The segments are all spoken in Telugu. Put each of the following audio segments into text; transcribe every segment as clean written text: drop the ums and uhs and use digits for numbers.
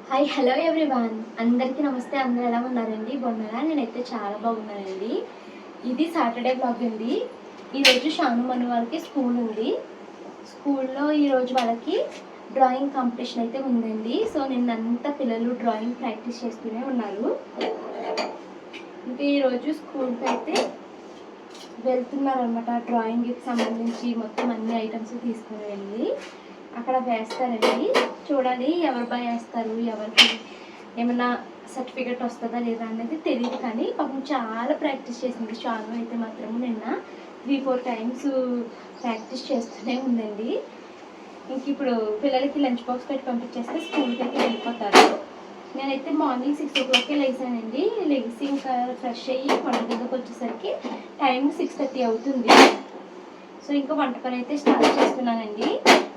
హాయ్ హలో ఎవ్రీవన్, అందరికీ నమస్తే. అందరూ ఎలా ఉన్నారండి? బాగున్నారా? నేనైతే చాలా బాగున్నానండి. ఇది సాటర్డే బ్లాగ్ అండి. ఈరోజు షాను మను వాళ్ళకి స్కూల్ ఉంది. స్కూల్లో ఈరోజు వాళ్ళకి డ్రాయింగ్ కాంపిటీషన్ అయితే ఉందండి. సో నిన్నంతా పిల్లలు డ్రాయింగ్ ప్రాక్టీస్ చేస్తూనే ఉన్నారు. ఇంకా ఈరోజు స్కూల్కి అయితే వెళ్తున్నారనమాట. డ్రాయింగ్కి సంబంధించి మొత్తం అన్ని ఐటమ్స్ తీసుకుని వెళ్ళి అక్కడ వేస్తారండి. చూడాలి ఎవరు బాగా వేస్తారు, ఎవరికి ఏమన్నా సర్టిఫికెట్ వస్తుందా లేదా అనేది తెలియదు. కానీ పాపం చాలా ప్రాక్టీస్ చేసింది షాను అయితే మాత్రము. నిన్న 3-4 టైమ్స్ ప్రాక్టీస్ చేస్తూనే ఉందండి. ఇంక ఇప్పుడు పిల్లలకి లంచ్ బాక్స్ పెట్టి పంపించేస్తే స్కూల్కి అయితే వెళ్ళిపోతారు. నేనైతే మార్నింగ్ 6 o'clockకే లేసానండి. లేచి ఇంకా ఫ్రెష్ అయ్యి వంట దగ్గరకు వచ్చేసరికి టైం 6:30 అవుతుంది. సో ఇంకా వంట పని అయితే స్టార్ట్ చేస్తున్నానండి.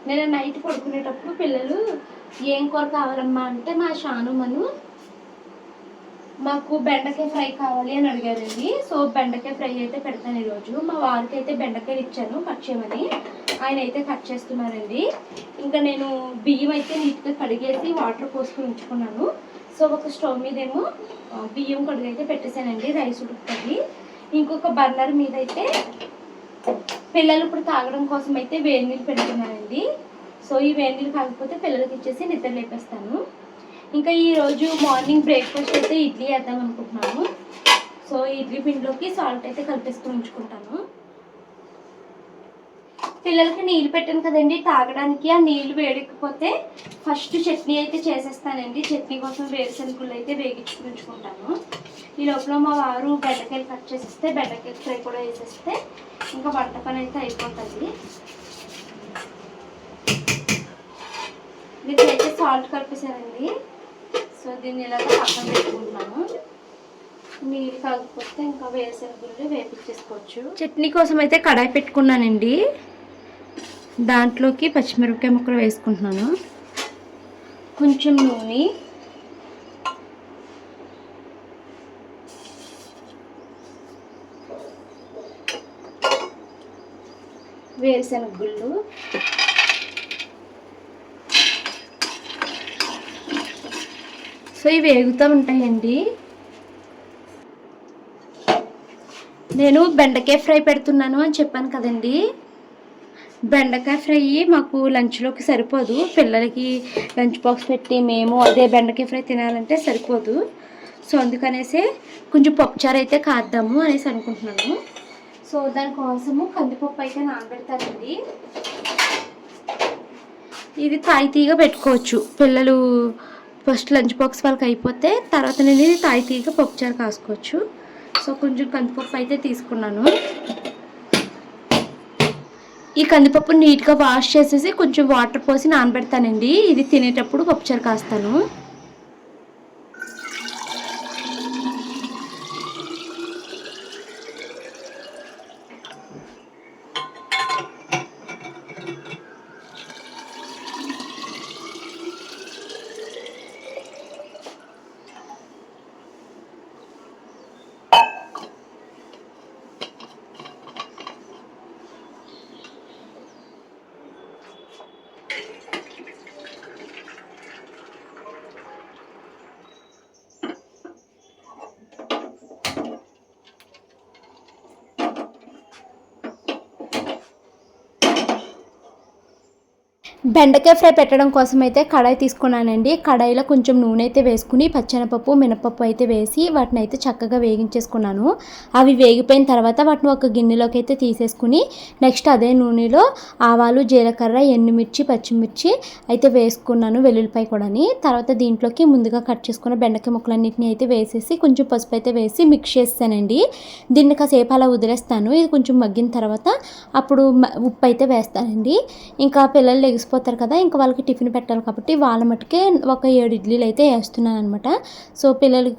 నేను నైట్ పడుకునేటప్పుడు పిల్లలు ఏం కూర కావాలమ్మా అంటే మా షాను మను మాకు బెండకాయ ఫ్రై కావాలి అని అడిగారండి. సో బెండకాయ ఫ్రై అయితే పెడతాను ఈరోజు. మా వారికి అయితే బెండకాయలు ఇచ్చాను కట్ చేయమని, ఆయన అయితే కట్ చేస్తున్నారండి. ఇంకా నేను బియ్యం అయితే నీట్గా కడిగేసి వాటర్ పోసుకుని ఉంచుకున్నాను. సో ఒక స్టవ్ మీద ఏమో బియ్యం కడుగు అయితే పెట్టేశానండి, రైస్ ఉడుకుతుంది. ఇంకొక బర్నర్ మీద అయితే పిల్లలు ఇప్పుడు తాగడం కోసం అయితే వేడి నీళ్ళు పెడుతున్నానండి. సో ఈ వేడి నీళ్ళు కాకపోతే పిల్లలకి ఇచ్చేసి నిద్ర లేపేస్తాను. ఇంకా ఈరోజు మార్నింగ్ బ్రేక్ఫాస్ట్ అయితే ఇడ్లీ వేద్దాం అనుకుంటున్నాను. సో ఇడ్లీ పిండిలోకి సాల్ట్ అయితే కలిపేసుకుని ఉంచుకుంటాను. పిల్లలకి నీళ్ళు పెట్టాను కదండి తాగడానికి. ఆ నీళ్ళు వేడెక్కిపోతే ఫస్ట్ చట్నీ అయితే చేసేస్తానండి. చట్నీ కోసం వేరుశనగలు అయితే వేగించుకుని ఉంచుకుంటాను. ఈ లోపల మా వారు బెండకాయలు కట్ చేసేస్తే బెండకాయ ఫ్రై కూడా వేసేస్తే ఇంకా వంట పని అయితే అయిపోతుంది. దీనికైతే సాల్ట్ కలిపేసానండి. సో దీన్ని ఇలాగ పక్కన పెట్టుకుంటున్నాను. నీళ్ళు కాకపోతే ఇంకా వేరుశనగలు వేపించేసుకోవచ్చు. చట్నీ కోసం అయితే కడాయి పెట్టుకున్నానండి. దాంట్లోకి పచ్చిమిరపకాయ ముక్కలు వేసుకుంటున్నాను, కొంచెం నూనె, వేరుశనగ గుళ్ళు, సో ఇవి వేగుతూ ఉంటాయండి. నేను బెండకాయ ఫ్రై పెడుతున్నాను అని చెప్పాను కదండి. బెండకాయ ఫ్రై మాకు లంచ్లోకి సరిపోదు. పిల్లలకి లంచ్ బాక్స్ పెట్టి మేము అదే బెండకాయ ఫ్రై తినాలంటే సరిపోదు. సో అందుకనేసి కొంచెం పప్పుచారు అయితే కాద్దాము అనేసి అనుకుంటున్నాను. సో దానికోసము కందిపప్పు అయితే నానబెడతానండి. ఇది తాయితీగా పెట్టుకోవచ్చు. పిల్లలు ఫస్ట్ లంచ్ బాక్స్ వాళ్ళకి అయిపోతే తర్వాత నేను ఇది తాయితీగా పప్పుచారు కాసుకోవచ్చు. సో కొంచెం కందిపప్పు అయితే తీసుకున్నాను. ఈ కందిపప్పు నీట్గా వాష్ చేసేసి కొంచెం వాటర్ పోసి నానబెడతానండి. ఇది తినేటప్పుడు పప్పుచారు కాస్తాను. బెండకాయ ఫ్రై పెట్టడం కోసం అయితే కడాయి తీసుకున్నానండి. కడాయిలో కొంచెం నూనె అయితే వేసుకుని పచ్చెనపప్పు మినపప్పు అయితే వేసి వాటిని అయితే చక్కగా వేగించేసుకున్నాను. అవి వేగిపోయిన తర్వాత వాటిని ఒక గిన్నెలోకి అయితే తీసేసుకుని నెక్స్ట్ అదే నూనెలో ఆవాలు, జీలకర్ర, ఎండుమిర్చి, పచ్చిమిర్చి అయితే వేసుకున్నాను, వెల్లుల్లిపాయ కూడాని. తర్వాత దీంట్లోకి ముందుగా కట్ చేసుకున్న బెండకాయ ముక్కలన్నింటినీ అయితే వేసేసి కొంచెం పసుపు అయితే వేసి మిక్స్ చేస్తానండి. దీన్ని కాసేపు అలా వదిలేస్తాను. ఇది కొంచెం మగ్గిన తర్వాత అప్పుడు ఉప్పు అయితే వేస్తానండి. ఇంకా పిల్లలు లెగిసిపోతారు కదా, ఇంకా వాళ్ళకి టిఫిన్ పెట్టాలి కాబట్టి వాళ్ళ మట్టుకే ఒక 7 ఇడ్లీలు అయితే వేస్తున్నాను అనమాట. సో పిల్లలకి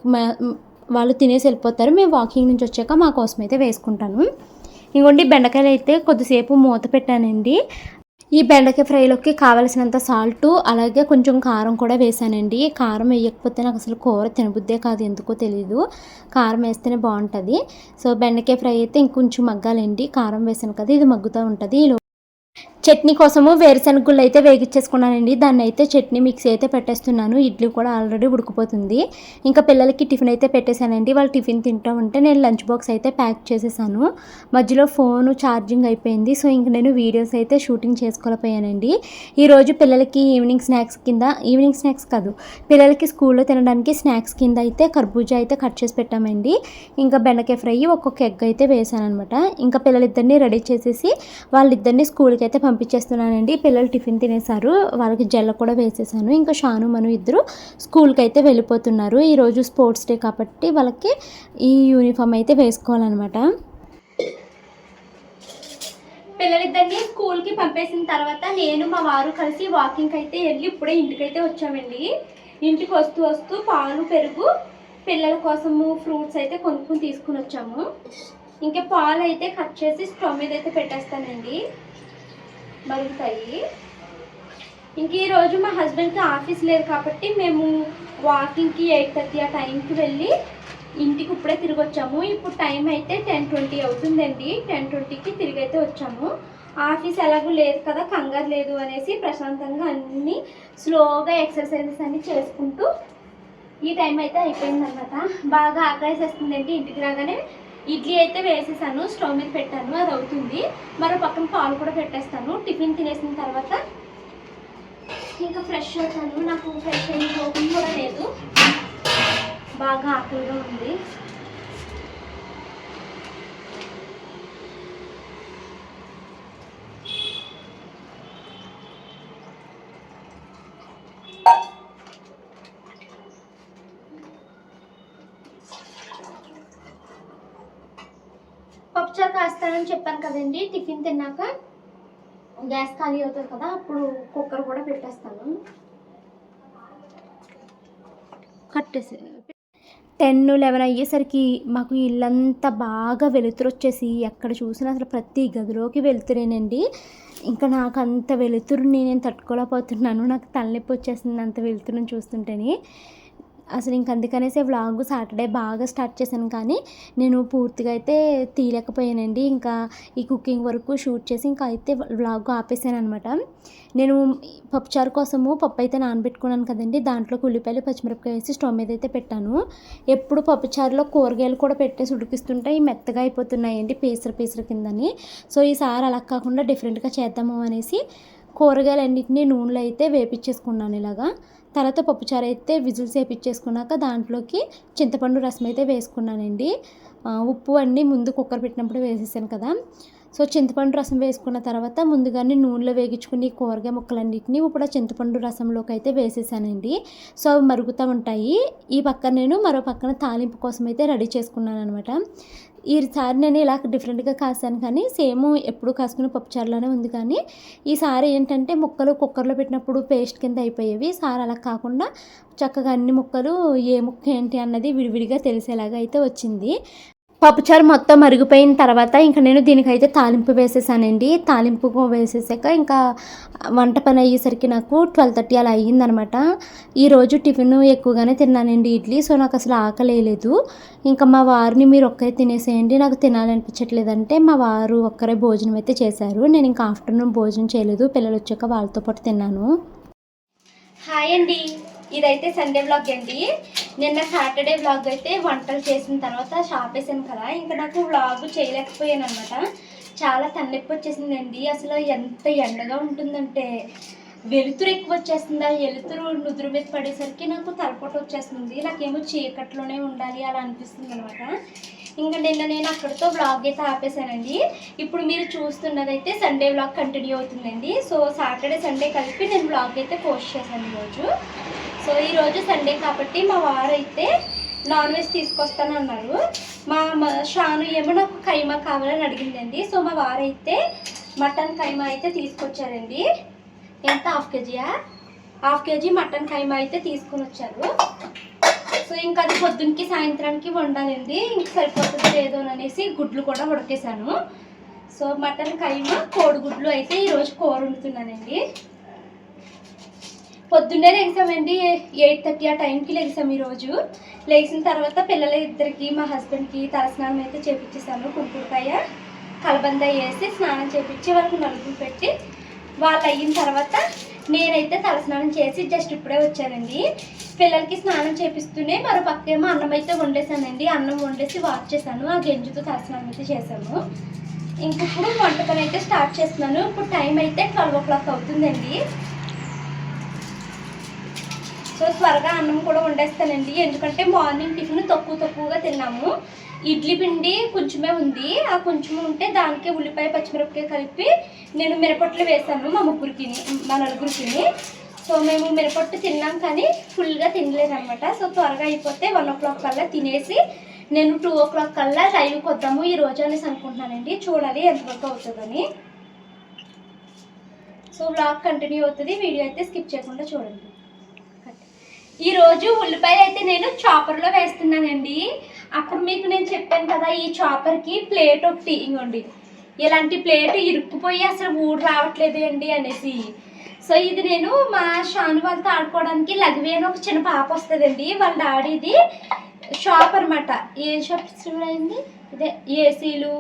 వాళ్ళు తినేసి వెళ్ళిపోతారు. మేము వాకింగ్ నుంచి వచ్చాక మా కోసం అయితే వేసుకుంటాను. ఇంకోండి బెండకాయలు అయితే కొద్దిసేపు మూత పెట్టానండి. ఈ బెండకాయ ఫ్రైలోకి కావలసినంత సాల్టు అలాగే కొంచెం కారం కూడా వేసానండి. కారం వేయకపోతే నాకు అసలు కూర తినబుద్దే కాదు, ఎందుకో తెలీదు. కారం వేస్తేనే బాగుంటుంది. సో బెండకాయ ఫ్రై అయితే ఇంకొంచెం మగ్గాలండి. కారం వేసాను కదా, ఇది మగ్గుతూ ఉంటుంది. చట్నీ కోసము వేరుశనగ గుళ్ళు అయితే వేగించేసుకున్నానండి. దాన్ని అయితే చట్నీ మిక్సీ అయితే పెట్టేస్తున్నాను. ఇడ్లీ కూడా ఆల్రెడీ ఉడికిపోతుంది. ఇంకా పిల్లలకి టిఫిన్ అయితే పెట్టేశానండి. వాళ్ళు టిఫిన్ తింటూ ఉంటే నేను లంచ్ బాక్స్ అయితే ప్యాక్ చేసేసాను. మధ్యలో ఫోను ఛార్జింగ్ అయిపోయింది. సో ఇంక నేను వీడియోస్ అయితే షూటింగ్ చేసుకోలేకపోయానండి. ఈరోజు పిల్లలకి ఈవినింగ్ స్నాక్స్ కాదు, పిల్లలకి స్కూల్లో తినడానికి స్నాక్స్ కింద అయితే కర్బూజా అయితే కట్ చేసి పెట్టామండి. ఇంకా బెండకాయ ఫ్రై, ఒక్కొక్క ఎగ్ అయితే వేసాను అనమాట. ఇంకా పిల్లలిద్దరిని రెడీ చేసేసి వాళ్ళిద్దరిని స్కూల్కి అయితే పంపించేస్తున్నానండి. పిల్లలు టిఫిన్ తినేసారు, వాళ్ళకి జెల్ల కూడా వేసేసాను. ఇంకా షాను మను ఇద్దరు స్కూల్కి అయితే వెళ్ళిపోతున్నారు. ఈరోజు స్పోర్ట్స్ డే కాబట్టి వాళ్ళకి ఈ యూనిఫామ్ అయితే వేసుకోవాలన్నమాట. పిల్లలిద్దరిని స్కూల్కి పంపేసిన తర్వాత నేను మా వారు కలిసి వాకింగ్కి అయితే వెళ్ళి ఇప్పుడే ఇంటికైతే వచ్చామండి. ఇంటికి వస్తూ పాలు, పెరుగు, పిల్లల కోసము ఫ్రూట్స్ అయితే కొనుక్కొని తీసుకుని వచ్చాము. ఇంకా పాలు అయితే కట్ చేసి స్టవ్ మీద అయితే పెట్టేస్తానండి, మరుగుతాయి. ఇంక ఈరోజు మా హస్బెండ్కి ఆఫీస్ లేదు కాబట్టి మేము వాకింగ్కి 8:30 ఆ టైంకి వెళ్ళి ఇంటికి ఇప్పుడే తిరిగి వచ్చాము. ఇప్పుడు టైం అయితే 10:20 అవుతుందండి. 10:20కి తిరిగి అయితే వచ్చాము. ఆఫీస్ ఎలాగూ లేదు కదా, కంగారు లేదు అనేసి ప్రశాంతంగా అన్నీ స్లోగా ఎక్సర్సైజెస్ అన్నీ చేసుకుంటూ ఈ టైం అయితే అయిపోయిందన్నమాట. బాగా ఆకలేసేస్తుందండి. ఇంటికి రాగానే ఇడ్లీ అయితే వేసేసాను, స్టవ్ మీద పెట్టాను, అది అవుతుంది. మరో పక్కన పాలు కూడా పెట్టేస్తాను. టిఫిన్ తినేసిన తర్వాత ఇంకా ఫ్రెష్ అవుతాను. నాకు ఫ్రెష్ అయిన ఓపెన్ కూడా లేదు, బాగా ఆకలిగా ఉంది. పప్పుచారు కాస్తానని చెప్పాను కదండి. టిఫిన్ తిన్నాక గ్యాస్ ఖాళీ అవుతుంది కదా, అప్పుడు కుక్కర్ కూడా పెట్టేస్తాను. కట్టేసి 10-11 అయ్యేసరికి మాకు ఇల్లంతా బాగా వెలుతురు వచ్చేసి ఎక్కడ చూసినా అసలు ప్రతి గదిలోకి వెలుతురేనండి. ఇంకా నాకు అంత వెలుతురుని నేను తట్టుకోలేకపోతున్నాను. నాకు తలనొప్పి వచ్చేసింది అంత వెలుతురుని చూస్తుంటేనే. అసలు ఇంక అందుకనేసే వ్లాగ్ సాటర్డే బాగా స్టార్ట్ చేశాను, కానీ నేను పూర్తిగా అయితే తీయలేకపోయానండి. ఇంకా ఈ కుకింగ్ వరకు షూట్ చేసి ఇంకా అయితే వ్లాగ్ ఆపేసాను అనమాట. నేను పప్పుచారు కోసము పప్పు అయితే నానబెట్టుకున్నాను కదండి, దాంట్లోకి ఉల్లిపాయలు, పచ్చిమిరపకాయ వేసి స్టవ్ మీద అయితే పెట్టాను. ఎప్పుడు పప్పుచారులో కూరగాయలు కూడా పెట్టేసి ఉడికిస్తుంటే ఈ మెత్తగా అయిపోతున్నాయండి, పీసర కిందని. సో ఈసారి అలా కాకుండా డిఫరెంట్గా చేద్దాము అనేసి కూరగాయలన్నింటినీ నూనెలో అయితే వేపించేసుకున్నాను ఇలాగా. తర్వాత పప్పుచారు అయితే విజిల్స్ వేపించేసుకున్నాక దాంట్లోకి చింతపండు రసం అయితే వేసుకున్నానండి. ఉప్పు అన్నీ ముందు కుక్కర్ పెట్టినప్పుడు వేసేసాను కదా. సో చింతపండు రసం వేసుకున్న తర్వాత ముందుగానే నూనెలో వేగించుకుని కూరగాయ ముక్కలన్నింటినీ ఇప్పుడు చింతపండు రసంలోకి అయితే వేసేసానండి. సో అవి మరుగుతూ ఉంటాయి. ఈ పక్కన నేను మరో పక్కన తాలింపు కోసం అయితే రెడీ చేసుకున్నాను అనమాట. ఈసారి నేను ఇలా డిఫరెంట్గా కాసాను, కానీ సేమ్ ఎప్పుడు కాసుకునే పప్పుచారులోనే ఉంది. కానీ ఈసారి ఏంటంటే ముక్కలు కుక్కర్లో పెట్టినప్పుడు పేస్ట్ కింద అయిపోయేవి. ఈసారి అలా కాకుండా చక్కగా అన్ని ముక్కలు ఏ ముక్క ఏంటి అన్నది విడివిడిగా తెలిసేలాగా అయితే వచ్చింది. పప్పుచారు మొత్తం మరిగిపోయిన తర్వాత ఇంకా నేను దీనికైతే తాలింపు వేసేసానండి. తాలింపు వేసేసాక ఇంకా వంట పని అయ్యేసరికి నాకు 12:30 అలా అయ్యిందనమాట. ఈరోజు టిఫిన్ ఎక్కువగానే తిన్నానండి, ఇడ్లీ. సో నాకు అసలు ఆకలి లేదు. ఇంకా మా వారిని మీరు ఒక్కరే తినేసేయండి, నాకు తినాలనిపించట్లేదంటే మా వారు ఒక్కరే భోజనం అయితే చేశారు. నేను ఇంకా ఆఫ్టర్నూన్ భోజనం చేయలేదు, పిల్లలు వచ్చాక వాళ్ళతో పాటు తిన్నాను. హాయ్ అండి, ఇదైతే సండే వ్లాగ్ అండి. నిన్న సాటర్డే వ్లాగ్ అయితే వంటలు చేసిన తర్వాత షాప్ వేసాను కదా, ఇంకా నాకు వ్లాగ్ చేయలేకపోయాను అనమాట. చాలా తలనొప్పి వచ్చేసిందండి. అసలు ఎంత ఎండగా ఉంటుందంటే వెలుతురు ఎక్కువ వచ్చేస్తుంది. ఆ వెలుతురు నుదురు మీద పడేసరికి నాకు తలపోటు వచ్చేస్తుంది. నాకేమో చీకట్లోనే ఉండాలి అలా అనిపిస్తుంది అనమాట. ఇంకా నిన్న నేను అక్కడితో వ్లాగ్ అయితే ఆపేసానండి. ఇప్పుడు మీరు చూస్తున్నదైతే సండే వ్లాగ్ కంటిన్యూ అవుతుందండి. సో సాటర్డే సండే కలిపి నేను వ్లాగ్ అయితే పోస్ట్ చేశాను ఈరోజు. సో ఈరోజు సండే కాబట్టి మా వారు అయితే నాన్ వెజ్ తీసుకొస్తానన్నారు. మా షాను ఏమో నాకు కైమా కావాలని అడిగిందండి. సో మా వారు అయితే మటన్ కైమా అయితే తీసుకొచ్చారండి. ఎంత హాఫ్ కేజీ మటన్ కైమా అయితే తీసుకుని వచ్చారు. సో ఇంకా అది పొద్దున్నకి సాయంత్రానికి వండాలండి. ఇంక సరిపోతుంది లేదు అనేసి గుడ్లు కూడా ఉడకేసాను. సో మటన్ కైమా కోడిగుడ్లు అయితే ఈరోజు కూర వండుతున్నానండి. పొద్దున్నే లెగిసామండి, 8:30 ఆ టైంకి లెగిసాం ఈరోజు. లెగిసిన తర్వాత పిల్లల ఇద్దరికి మా హస్బెండ్కి తలస్నానం అయితే చేపించేసాను. కుంకుడుకాయ కలబంద వేసి స్నానం చేపించి వాళ్ళకి నలుగురు పెట్టి వాళ్ళు అయిన తర్వాత నేనైతే తలస్నానం చేసి జస్ట్ ఇప్పుడే వచ్చానండి. పిల్లలకి స్నానం చేపిస్తూనే మరో పక్కేమో అన్నం అయితే వండేసానండి. అన్నం వండేసి వాష్ చేశాను. ఆ గెంజుతో తలస్నానం అయితే చేశాను. ఇంక ఇప్పుడు వంట పని అయితే స్టార్ట్ చేస్తున్నాను. ఇప్పుడు టైం అయితే 12 o'clock అవుతుందండి. సో త్వరగా అన్నం కూడా వండేస్తానండి. ఎందుకంటే మార్నింగ్ టిఫిన్ తక్కువగా తిన్నాము. ఇడ్లీ పిండి కొంచెమే ఉంది. ఆ కొంచెం ఉంటే దానికి ఉల్లిపాయ పచ్చిమిరపకాయ కలిపి నేను మిరపొట్లు వేసాను మా నలుగురికి. సో మేము మిరపొట్టు తిన్నాం కానీ ఫుల్గా తినలేదనమాట. సో త్వరగా అయిపోతే 1 o'clock కల్లా తినేసి నేను 2 o'clock కల్లా లైవ్కి వద్దాము ఈ రోజు అనేసి అనుకుంటున్నానండి. చూడాలి ఎంతవరకు అవుతుందని. సో వ్లాగ్ కంటిన్యూ అవుతుంది. వీడియో అయితే స్కిప్ చేయకుండా చూడండి. ఈరోజు ఉల్లిపాయలు అయితే నేను చాపర్లో వేస్తున్నానండి. అప్పుడు మీకు నేను చెప్పాను కదా ఈ చాపర్కి ప్లేట్ ఒకటి ఇంకోండి ఇలాంటి ప్లేట్ ఇరుక్కుపోయి అసలు ఊడు రావట్లేదు అండి అనేసి. సో ఇది నేను మా షాను వాళ్ళతో ఆడుకోవడానికి లఘువి అని ఒక చిన్న పాప వస్తుందండి. వాళ్ళ డాడీది షాప్ అనమాట. ఏ షాప్ అయింది ఇదే ఏసీలు,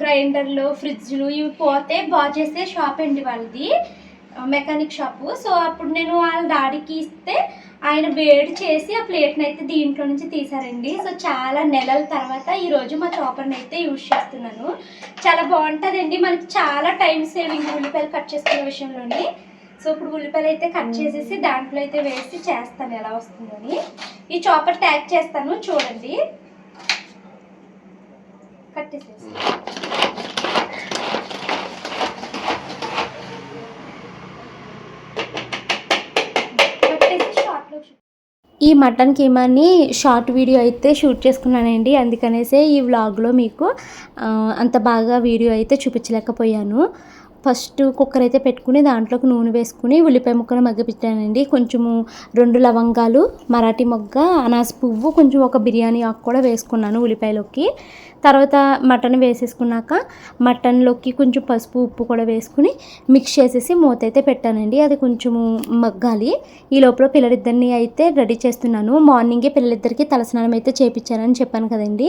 గ్రైండర్లు, ఫ్రిడ్జ్లు ఇవి పోతే బాగా చేసే షాప్ అండి వాళ్ళది, మెకానిక్ షాపు. సో అప్పుడు నేను వాళ్ళ డాడీకి ఇస్తే ఆయన వేడి చేసి ఆ ప్లేట్ని అయితే దీంట్లో నుంచి తీసారండి. సో చాలా నెలల తర్వాత ఈరోజు మా చాపర్ని అయితే యూజ్ చేస్తున్నాను. చాలా బాగుంటుందండి. మనకి చాలా టైం సేవింగ్ ఉల్లిపాయలు కట్ చేసుకునే విషయంలోని. సో ఇప్పుడు ఉల్లిపాయలు అయితే కట్ చేసేసి దాంట్లో అయితే వేసి చేస్తాను ఎలా వస్తుందని. ఈ చాపర్ ట్యాగ్ చేస్తాను చూడండి. కట్టేసేసి ఈ మటన్ కీమాని షార్ట్ వీడియో అయితే షూట్ చేసుకున్నానండి. అందుకనేసే ఈ వ్లాగ్లో మీకు అంత బాగా వీడియో అయితే చూపించలేకపోయాను. ఫస్ట్ కుక్కర్ అయితే పెట్టుకుని దాంట్లోకి నూనె వేసుకుని ఉల్లిపాయ ముక్కలు మగ్గపెట్టానండి. కొంచెము 2 లవంగాలు, మరాఠీ మొగ్గ, అనాస పువ్వు, కొంచెం ఒక బిర్యానీ ఆకు కూడా వేసుకున్నాను ఉల్లిపాయలోకి. తర్వాత మటన్ వేసేసుకున్నాక మటన్లోకి కొంచెం పసుపు ఉప్పు కూడా వేసుకుని మిక్స్ చేసేసి మూత అయితే పెట్టానండి. అది కొంచెము మగ్గాలి. ఈ లోపల పిల్లలిద్దరిని అయితే రెడీ చేస్తున్నాను. మార్నింగే పిల్లలిద్దరికి తలస్నానం అయితే చేయించానని చెప్పాను కదండి.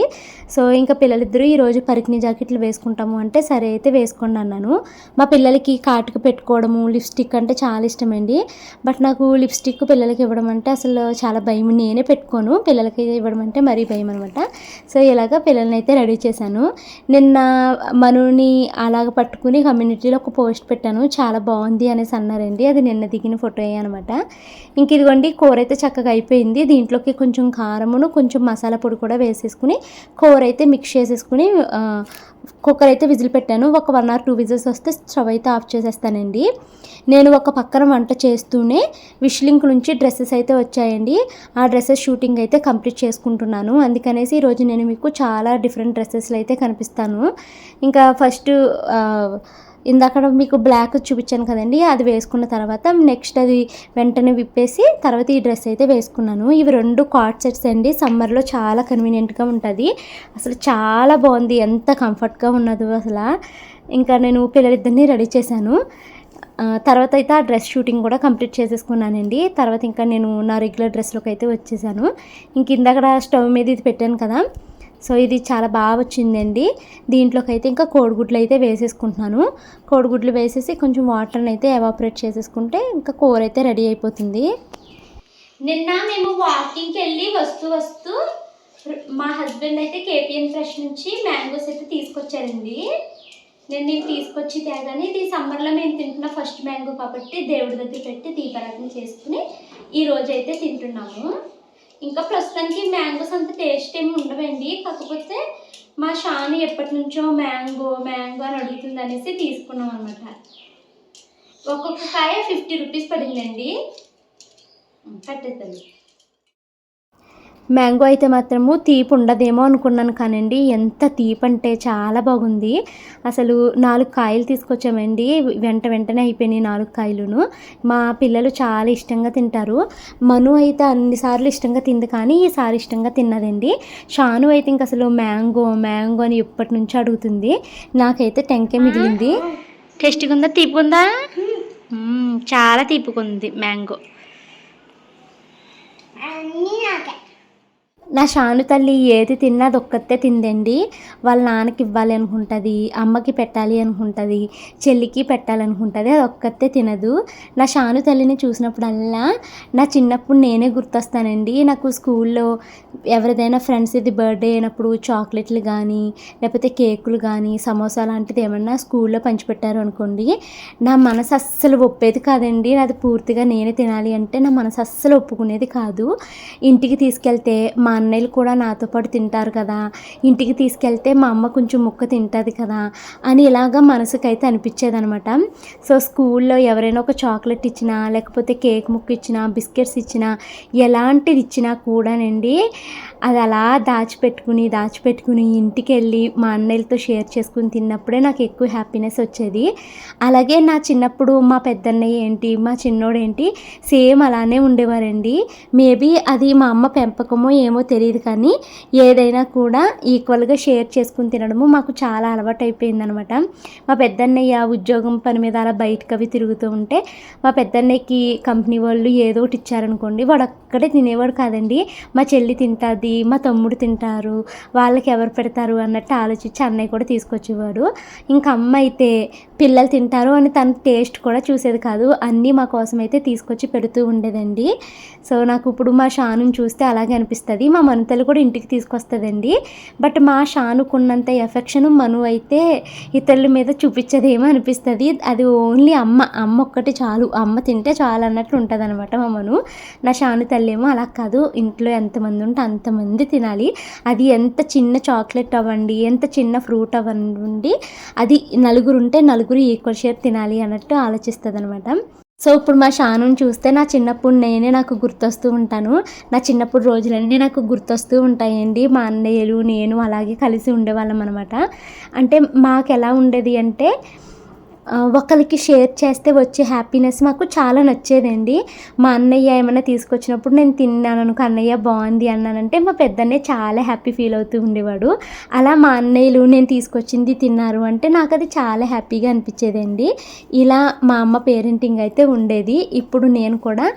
సో ఇంకా పిల్లలిద్దరూ ఈరోజు పరికిణీ జాకెట్లు వేసుకుంటాము అంటే సరే అయితే వేసుకోండి అన్నాను. మా పిల్లలకి కాటుకు పెట్టుకోవడము, లిప్స్టిక్ అంటే చాలా ఇష్టమండి. బట్ నాకు లిప్స్టిక్ పిల్లలకి ఇవ్వడం అంటే అసలు చాలా భయం. నేనే పెట్టుకోను, పిల్లలకి ఇవ్వడం అంటే మరీ భయం అనమాట. సో ఇలాగ పిల్లల్ని అయితే రెడీ చేశాను. నిన్న మనుని అలాగ పట్టుకుని కమ్యూనిటీలో ఒక పోస్ట్ పెట్టాను. చాలా బాగుంది అనేసి అన్నారండి. అది నిన్న దిగిన ఫోటో అనమాట. ఇంక ఇదిగోండి కూర అయితే చక్కగా అయిపోయింది. దీంట్లోకి కొంచెం కారమును కొంచెం మసాలా పొడి కూడా వేసేసుకుని కూర అయితే మిక్స్ చేసేసుకుని కుక్కర్ అయితే విజిల్ పెట్టాను. ఒక 1 or 2 విజిల్స్ వస్తే స్టవ్ అయితే ఆఫ్ చేసేస్తానండి. నేను ఒక పక్కన వంట చేస్తూనే విష్లింక్ నుంచి డ్రెస్సెస్ అయితే వచ్చాయండి. ఆ డ్రెస్సెస్ షూటింగ్ అయితే కంప్లీట్ చేసుకుంటున్నాను. అందుకనేసి ఈరోజు నేను మీకు చాలా డిఫరెంట్ డ్రెస్సెస్లో అయితే కనిపిస్తాను. ఇంకా ఫస్ట్ ఇందాక మీకు బ్లాక్ చూపించాను కదండి, అది వేసుకున్న తర్వాత నెక్స్ట్ అది వెంటనే విప్పేసి తర్వాత ఈ డ్రెస్ అయితే వేసుకున్నాను. ఇవి 2 కార్డ్ సెట్స్ అండి. సమ్మర్లో చాలా కన్వీనియంట్గా ఉంటుంది. అసలు చాలా బాగుంది, ఎంత కంఫర్ట్గా ఉన్నదో అసలు. ఇంకా నేను పిల్లలిద్దరిని రెడీ చేశాను. తర్వాత అయితే ఆ డ్రెస్ షూటింగ్ కూడా కంప్లీట్ చేసేసుకున్నానండి. తర్వాత ఇంకా నేను నా రెగ్యులర్ డ్రెస్లోకి అయితే వచ్చేసాను. ఇంక ఇందాక స్టవ్ మీద ఇది పెట్టాను కదా, సో ఇది చాలా బాగా వచ్చిందండి. దీంట్లోకి అయితే ఇంకా కోడిగుడ్లు అయితే వేసేసుకుంటున్నాను. కోడిగుడ్లు వేసేసి కొంచెం వాటర్ని అయితే ఎవాపరేట్ చేసేసుకుంటే ఇంకా కూర అయితే రెడీ అయిపోతుంది. నిన్న మేము వాకింగ్కి వెళ్ళి వస్తూ మా హస్బెండ్ అయితే కేపీఎన్ ఫ్రెష్ నుంచి మ్యాంగోస్ అయితే తీసుకొచ్చారండి. నేను తీసుకొచ్చి తేగానే ఇది సమ్మర్లో మేము తింటున్న ఫస్ట్ మ్యాంగో కాబట్టి దేవుడి దగ్గర పెట్టి దీపారాధన చేసుకుని ఈరోజు అయితే తింటున్నాము. ఇంకా ప్రస్తుతానికి మ్యాంగోస్ అంత టేస్ట్ ఏమి ఉండవండి. కాకపోతే మా షాను ఎప్పటి నుంచో మ్యాంగో అని అడుగుతుంది అనేసి తీసుకున్నాం అనమాట. ఒక్కొక్క కాయ 50 రూపీస్ పడిందండి. కట్టేద్దండి. మ్యాంగో అయితే మాత్రము తీపి ఉండదేమో అనుకున్నాను కానండి, ఎంత తీపి అంటే చాలా బాగుంది. అసలు 4 కాయలు తీసుకొచ్చామండి. వెంటనే అయిపోయినాయి 4 కాయలును. మా పిల్లలు చాలా ఇష్టంగా తింటారు. మను అయితే అన్నిసార్లు ఇష్టంగా తింది కానీ ఈసారి ఇష్టంగా తిన్నదండి. షాను అయితే ఇంక అసలు మ్యాంగో అని ఎప్పటి నుంచో అడుగుతుంది. నాకైతే టెంకే మిగిలింది. టేస్ట్గా ఉందా, తీపి ఉందా? చాలా తీపిగా ఉంది మ్యాంగో. నా షాను తల్లి ఏది తిన్నా అదొక్కతే తిందండి. వాళ్ళ నాన్నకి ఇవ్వాలి అనుకుంటుంది, అమ్మకి పెట్టాలి అనుకుంటుంది, చెల్లికి పెట్టాలనుకుంటుంది. అదొక్కతే తినదు. నా షాను తల్లిని చూసినప్పుడల్లా నా చిన్నప్పుడు నేనే గుర్తొస్తానండి. నాకు స్కూల్లో ఎవరిదైనా ఫ్రెండ్స్ ఇది బర్త్డే అయినప్పుడు చాక్లెట్లు కానీ, లేకపోతే కేకులు కానీ, సమోసా లాంటిది ఏమన్నా స్కూల్లో పంచిపెట్టారు అనుకోండి, నా మనసు అస్సలు ఒప్పేది కాదండి. అది పూర్తిగా నేనే తినాలి అంటే నా మనసు అస్సలు ఒప్పుకునేది కాదు. ఇంటికి తీసుకెళ్తే మా అన్నయ్యలు కూడా నాతో పాటు తింటారు కదా, ఇంటికి తీసుకెళ్తే మా అమ్మ కొంచెం ముక్క తింటుంది కదా అని ఇలాగా మనసుకైతే అనిపించేదనమాట. సో స్కూల్లో ఎవరైనా ఒక చాక్లెట్ ఇచ్చినా, లేకపోతే కేక్ ముక్క ఇచ్చినా, బిస్కెట్స్ ఇచ్చినా, ఎలాంటిది ఇచ్చినా కూడానండి అది అలా దాచిపెట్టుకుని ఇంటికి వెళ్ళి మా అన్నయ్యలతో షేర్ చేసుకుని తిన్నప్పుడే నాకు ఎక్కువ హ్యాపీనెస్ వచ్చేది. అలాగే నా చిన్నప్పుడు మా పెద్దన్నయ్య ఏంటి, మా చిన్నోడు ఏంటి సేమ్ అలానే ఉండేవారండి. మేబీ అది మా అమ్మ పెంపకమో ఏమో తెలియదు, కానీ ఏదైనా కూడా ఈక్వల్గా షేర్ చేసుకుని తినడము మాకు చాలా అలవాటు అయిపోయిందనమాట. మా పెద్దన్నయ్య ఉద్యోగం పని మీద అలా బయటకు అవి తిరుగుతూ ఉంటే మా పెద్దన్నయ్యకి కంపెనీ వాళ్ళు ఏదో ఒకటి ఇచ్చారనుకోండి, వాడు అక్కడే తినేవాడు కాదండి. మా చెల్లి తింటుంది, మా తమ్ముడు తింటారు, వాళ్ళకి ఎవరు పెడతారు అన్నట్టు ఆలోచించి అన్నయ్య కూడా తీసుకొచ్చేవాడు. ఇంకా అమ్మ అయితే పిల్లలు తింటారు అని తన టేస్ట్ కూడా చూసేది కాదు, అన్నీ మా కోసం అయితే తీసుకొచ్చి పెడుతూ ఉండేదండి. సో నాకు ఇప్పుడు మా షానుని చూస్తే అలాగే అనిపిస్తుంది. మా మనుతలు కూడా ఇంటికి తీసుకొస్తుందండి. బట్ మా షానుకున్నంత ఎఫెక్షన్ మను అయితే ఇతరుల మీద చూపించదేమో అనిపిస్తుంది. అది ఓన్లీ అమ్మ ఒక్కటి చాలు, అమ్మ తింటే చాలు అన్నట్లు ఉంటుంది అనమాట మా మను. నా షాను తల్లి ఏమో అలా కాదు, ఇంట్లో ఎంతమంది ఉంటే అంతమంది తినాలి, అది ఎంత చిన్న చాక్లెట్ అవ్వండి, ఎంత చిన్న ఫ్రూట్ అవ్వండి, అది నలుగురు ఉంటే నలుగురు ఈక్వల్ షేర్ తినాలి అన్నట్టు ఆలోచిస్తుంది అనమాట. సో ఇప్పుడు మా షానుని చూస్తే నా చిన్నప్పుడు నాకు గుర్తొస్తూ ఉంటాను. నా చిన్నప్పుడు రోజులన్నీ నాకు గుర్తొస్తూ ఉంటాయండి. మా అన్నయ్యలు నేను అలాగే కలిసి ఉండేవాళ్ళం అనమాట. అంటే మాకు ఎలా ఉండేది అంటే ఒకరికి షేర్ చేస్తే వచ్చే హ్యాపీనెస్ మాకు చాలా నచ్చేదండి. మా అన్నయ్య ఏమైనా తీసుకొచ్చినప్పుడు నేను తిన్నాను అనుకో, అన్నయ్య బాగుంది అన్నానంటే మా పెద్దన్నయ్య చాలా హ్యాపీ ఫీల్ అవుతూ ఉండేవాడు. అలా మా అన్నయ్యలు నేను తీసుకొచ్చింది తిన్నారు అంటే నాకు అది చాలా హ్యాపీగా అనిపించేదండి. ఇలా మా అమ్మ పేరెంటింగ్ అయితే ఉండేది. ఇప్పుడు నేను కూడా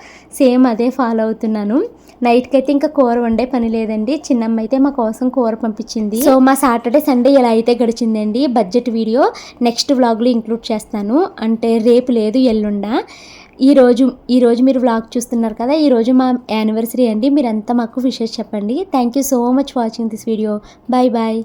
సేమ్ అదే ఫాలో అవుతున్నాను. నైట్కి అయితే ఇంకా కూర వండే పని లేదండి. చిన్నమ్మ అయితే మా కోసం కూర పంపించింది. సో మా సాటర్డే సండే ఇలా అయితే గడిచిందండి. బడ్జెట్ వీడియో నెక్స్ట్ వ్లాగ్లో ఇంక్లూడ్ చేస్తాను, అంటే రేపు లేదు ఎల్లుండ. ఈరోజు మీరు వ్లాగ్ చూస్తున్నారు కదా, ఈరోజు మా యానివర్సరీ అండి. మీరంతా మాకు విషెస్ చెప్పండి. Thank you so much watching this video. Bye bye.